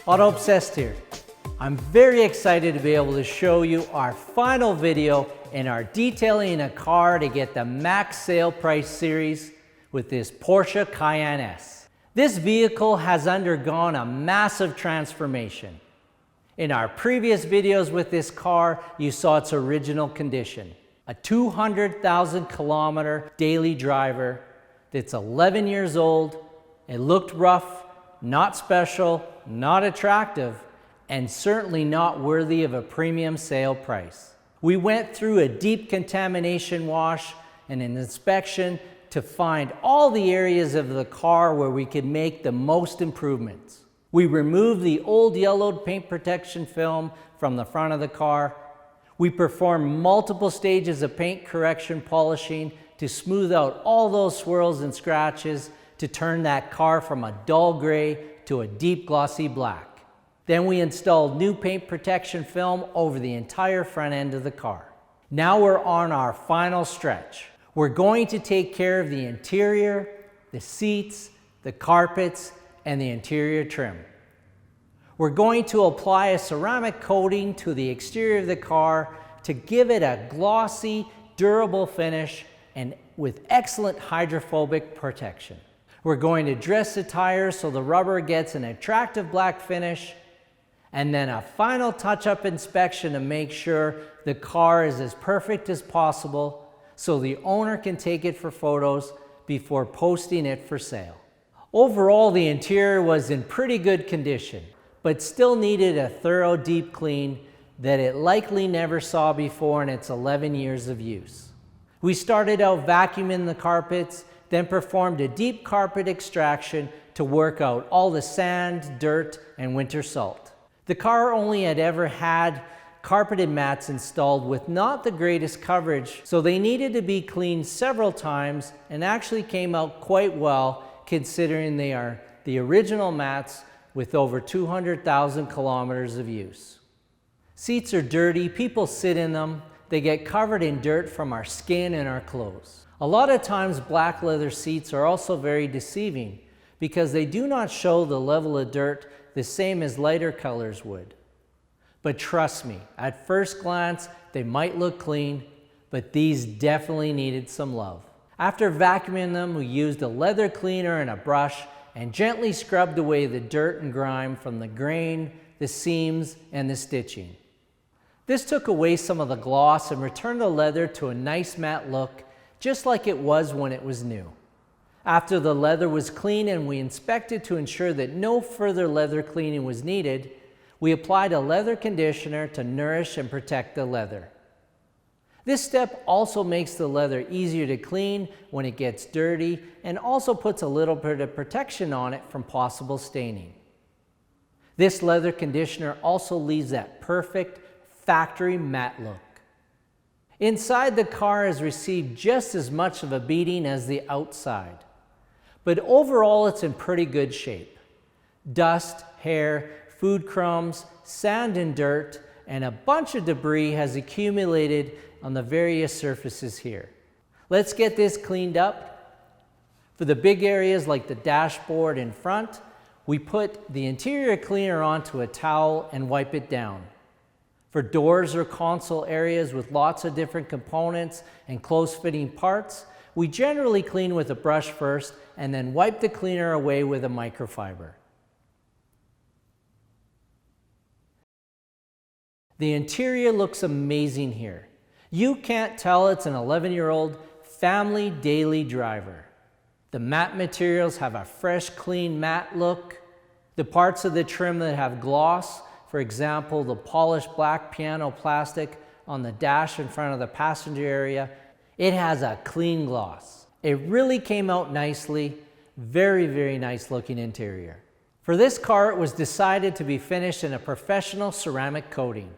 Auto Obsessed here. I'm very excited to be able to show you our final video in our detailing a car to get the max sale price series with this Porsche Cayenne S. This vehicle has undergone a massive transformation. In our previous videos with this car, you saw its original condition. A 200,000 kilometer daily driver that's 11 years old. It looked rough, not special, not attractive, and certainly not worthy of a premium sale price. We went through a deep contamination wash and an inspection to find all the areas of the car where we could make the most improvements. We removed the old yellowed paint protection film from the front of the car. We performed multiple stages of paint correction polishing to smooth out all those swirls and scratches to turn that car from a dull gray to a deep glossy black. Then we installed new paint protection film over the entire front end of the car. Now we're on our final stretch. We're going to take care of the interior, the seats, the carpets, and the interior trim. We're going to apply a ceramic coating to the exterior of the car to give it a glossy, durable finish and with excellent hydrophobic protection. We're going to dress the tires so the rubber gets an attractive black finish, and then a final touch-up inspection to make sure the car is as perfect as possible so the owner can take it for photos before posting it for sale. Overall, the interior was in pretty good condition, but still needed a thorough deep clean that it likely never saw before in its 11 years of use. We started out vacuuming the carpets, then performed a deep carpet extraction to work out all the sand, dirt, and winter salt. The car only had ever had carpeted mats installed with not the greatest coverage, so they needed to be cleaned several times and actually came out quite well considering they are the original mats with over 200,000 kilometers of use. Seats are dirty, people sit in them, they get covered in dirt from our skin and our clothes. A lot of times black leather seats are also very deceiving because they do not show the level of dirt the same as lighter colors would. But trust me, at first glance, they might look clean, but these definitely needed some love. After vacuuming them, we used a leather cleaner and a brush and gently scrubbed away the dirt and grime from the grain, the seams, and the stitching. This took away some of the gloss and returned the leather to a nice matte look, just like it was when it was new. After the leather was clean and we inspected to ensure that no further leather cleaning was needed, we applied a leather conditioner to nourish and protect the leather. This step also makes the leather easier to clean when it gets dirty and also puts a little bit of protection on it from possible staining. This leather conditioner also leaves that perfect factory matte look. Inside, the car has received just as much of a beating as the outside, but overall it's in pretty good shape. Dust, hair, food crumbs, sand and dirt, and a bunch of debris has accumulated on the various surfaces here. Let's get this cleaned up. For the big areas like the dashboard in front, we put the interior cleaner onto a towel and wipe it down. For doors or console areas with lots of different components and close-fitting parts, we generally clean with a brush first and then wipe the cleaner away with a microfiber. The interior looks amazing here. You can't tell it's an 11-year-old family daily driver. The matte materials have a fresh, clean matte look. The parts of the trim that have gloss, for example, the polished black piano plastic on the dash in front of the passenger area, it has a clean gloss. It really came out nicely. Very, very nice looking interior. For this car, it was decided to be finished in a professional ceramic coating.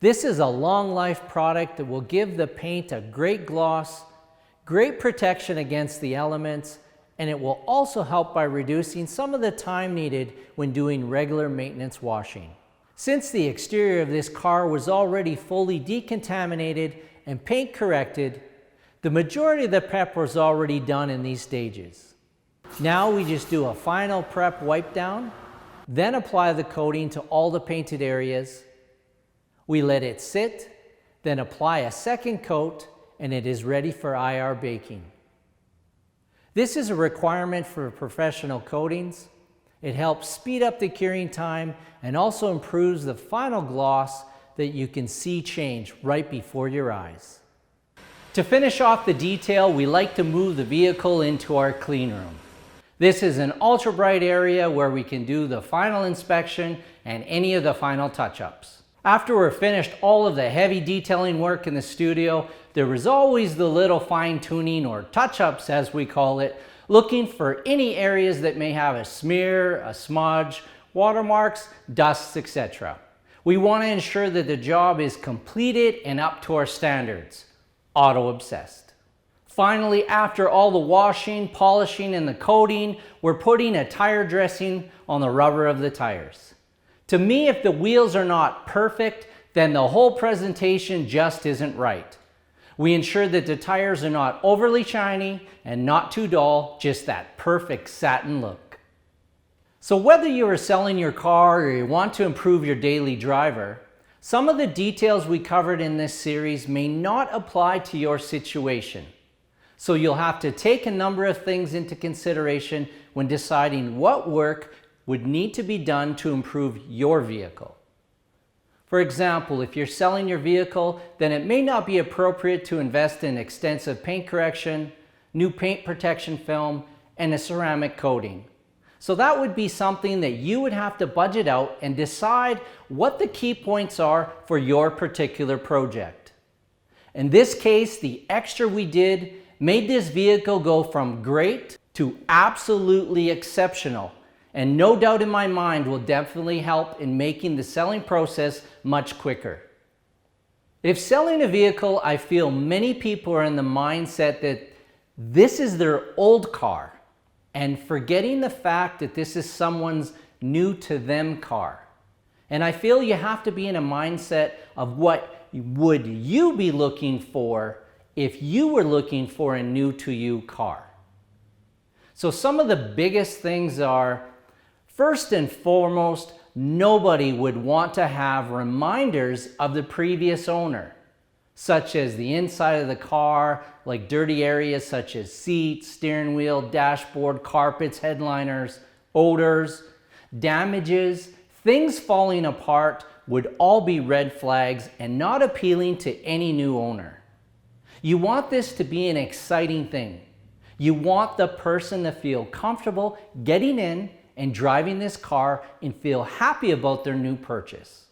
This is a long life product that will give the paint a great gloss, great protection against the elements, and it will also help by reducing some of the time needed when doing regular maintenance washing. Since the exterior of this car was already fully decontaminated and paint corrected, the majority of the prep was already done in these stages. Now we just do a final prep wipe down Then apply the coating to all the painted areas. We let it sit, then apply a second coat, and it is ready for IR baking. This is a requirement for professional coatings. It helps speed up the curing time and also improves the final gloss that you can see change right before your eyes. To finish off the detail, we like to move the vehicle into our clean room. This is an ultra bright area where we can do the final inspection and any of the final touch-ups. After we're finished all of the heavy detailing work in the studio, there was always the little fine-tuning or touch-ups as we call it, looking for any areas that may have a smear, a smudge, watermarks, dusts, etc. We want to ensure that the job is completed and up to our standards. Auto obsessed. Finally, after all the washing, polishing, and the coating, we're putting a tire dressing on the rubber of the tires. To me, if the wheels are not perfect, then the whole presentation just isn't right. We ensure that the tires are not overly shiny and not too dull, just that perfect satin look. So whether you are selling your car or you want to improve your daily driver, some of the details we covered in this series may not apply to your situation. So you'll have to take a number of things into consideration when deciding what work would need to be done to improve your vehicle. For example, if you're selling your vehicle, then it may not be appropriate to invest in extensive paint correction, new paint protection film, and a ceramic coating. So that would be something that you would have to budget out and decide what the key points are for your particular project. In this case, the extra we did made this vehicle go from great to absolutely exceptional, and no doubt in my mind will definitely help in making the selling process much quicker. If selling a vehicle, I feel many people are in the mindset that this is their old car and forgetting the fact that this is someone's new to them car. And I feel you have to be in a mindset of what would you be looking for if you were looking for a new to you car. So some of the biggest things are, first and foremost, nobody would want to have reminders of the previous owner, such as the inside of the car, like dirty areas such as seats, steering wheel, dashboard, carpets, headliners, odors, damages, things falling apart would all be red flags and not appealing to any new owner. You want this to be an exciting thing. You want the person to feel comfortable getting in and driving this car and feel happy about their new purchase.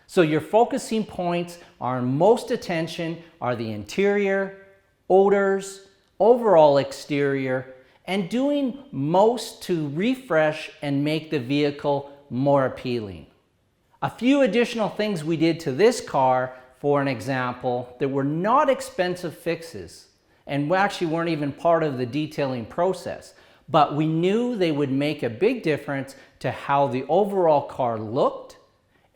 So your focusing points are most attention are the interior, odors, overall exterior, and doing most to refresh and make the vehicle more appealing. A few additional things we did to this car, for an example, that were not expensive fixes and actually weren't even part of the detailing process, but we knew they would make a big difference to how the overall car looked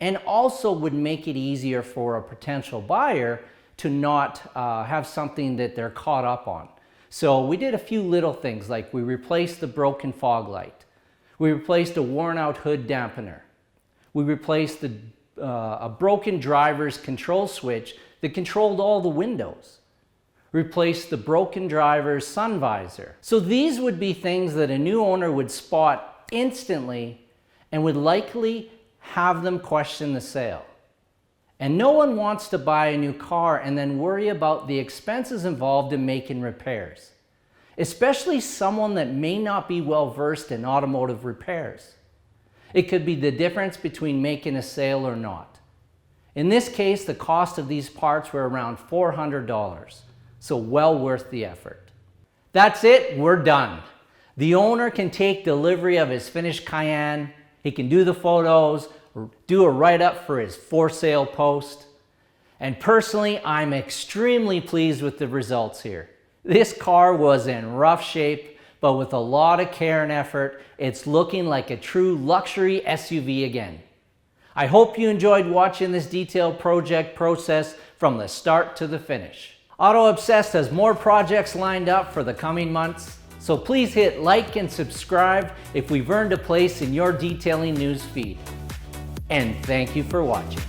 and also would make it easier for a potential buyer to not have something that they're caught up on. So we did a few little things, like we replaced the broken fog light. We replaced a worn out hood dampener. We replaced a broken driver's control switch that controlled all the windows. Replaced the broken driver's sun visor. So these would be things that a new owner would spot instantly and would likely have them question the sale. And no one wants to buy a new car and then worry about the expenses involved in making repairs, especially someone that may not be well versed in automotive repairs. It could be the difference between making a sale or not. In this case, the cost of these parts were around $400. So well worth the effort. That's it, we're done. The owner can take delivery of his finished Cayenne, he can do the photos, do a write-up for his for sale post. And personally, I'm extremely pleased with the results here. This car was in rough shape, but with a lot of care and effort, it's looking like a true luxury SUV again. I hope you enjoyed watching this detailed project process from the start to the finish. Auto Obsessed has more projects lined up for the coming months. So please hit like and subscribe if we've earned a place in your detailing news feed. And thank you for watching.